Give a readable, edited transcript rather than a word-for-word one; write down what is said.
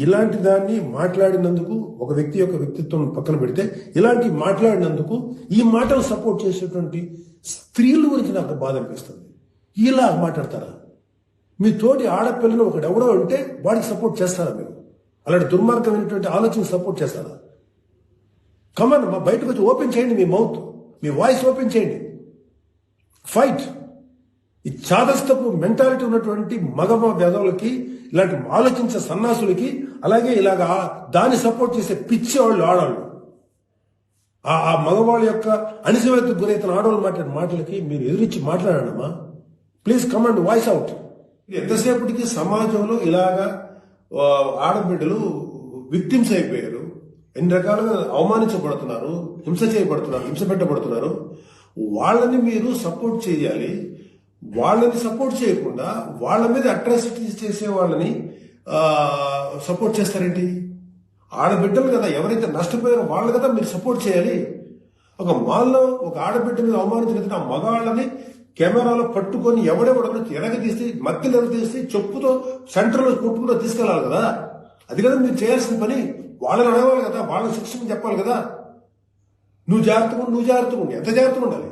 ఇలాంటి దాన్ని మాట్లాడినందుకు ఒక వ్యక్తి యొక్క వ్యక్తిత్వం పక్కన పెడితే ఇలాంటి మాట్లాడినందుకు ఈ మాటలు సపోర్ట్ చేసేటువంటి స్త్రీల గురించి నాకు బాధ అనిపిస్తుంది. ఇలా మాట్లాడతారా? మీ తోటి ఆడపిల్లను ఒకడెవడో ఉంటే వాడికి సపోర్ట్ చేస్తారా మీరు? అలాంటి దుర్మార్గమైనటువంటి ఆలోచన సపోర్ట్ చేస్తారా? కమన్ బయటకు వచ్చి ఓపెన్ చేయండి, మీ మౌత్, మీ వాయిస్ ఓపెన్ చేయండి, ఫైట్. ఈ చాదస్తపు మెంటాలిటీ ఉన్నటువంటి మగ వ్యధవులకి, ఇలాంటి ఆలోచించే సన్నాసులకి, అలాగే ఇలాగా దాన్ని సపోర్ట్ చేసే పిచ్చి వాళ్ళు ఆడవాళ్ళు, ఆ మగవాళ్ళ యొక్క అణిచివేతకు గురైతున్న ఆడవాళ్ళు మాట్లాడే మాటలకి మీరు ఎదురించి మాట్లాడమ్మా. Please come and voice out. ఎంతసేపటికి సమాజంలో ఇలాగా ఆడబిడ్డలు విక్టిమ్స్ అయిపోయారు, ఎన్ని రకాలుగా అవమానించబడుతున్నారు, హింస చేయబడుతున్నారు, హింస పెట్టబడుతున్నారు. వాళ్ళని మీరు సపోర్ట్ చేయాలి. వాళ్ళని సపోర్ట్ చేయకుండా వాళ్ళ మీద అట్రాసిటీస్ చేసే వాళ్ళని సపోర్ట్ చేస్తారేంటి? ఆడబిడ్డలు కదా, ఎవరైతే నష్టపోయారో వాళ్ళు కదా మీరు సపోర్ట్ చేయాలి. ఒక మాల్లో ఒక ఆడబిడ్డ మీద అవమానించిన ఆ మగాళ్ళని కెమెరాలో పట్టుకొని ఎవడెవడో ఎరగదీసి, మధ్యలో ఎరగదీసి చెప్పుతో సెంటర్లో కొట్టుకుంటూ తీసుకెళ్లాలి కదా. అది కదా మీరు చేయాల్సిన పని. వాళ్ళని అడగాలి కదా, వాళ్ళని శిక్షణ చెప్పాలి కదా. నువ్వు జాగ్రత్తగా ఉండు, ఎంత జాగ్రత్తగా ఉండాలి?